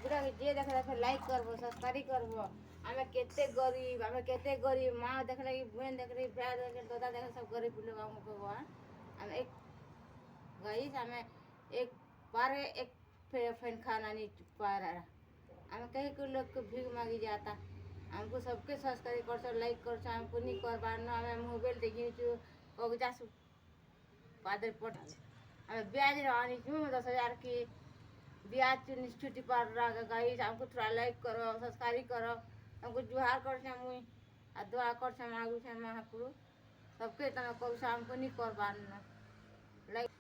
video के जे देख देख लाइक करबो सब्सक्राइब करबो आमे केते गरीब माँ देख रही बहन देख रही भाई देख रही दादा देख सब गरीब लोग हम भगवान हम एक गाइस हमें एक बार एक फैन खाना नहीं पा रहा हमें कहीं को लोग को भीख मांगी जाता हमको सबके सब्सक्राइब कर लाइक कर हमको नहीं कर पाना हमें मोबाइल देखी छु जासु पादर पट हमें ब्याज रहनी क्यों 10,000 की ब्याज छुट्टी पड़ रहा गाइस हमको थोड़ा लाइक करो सब्सक्राइब करो हमको जुहार कर मुई आ दुआ कर मांगू महापुरु सबके तमे करू हमको नहीं कर पाना लाइक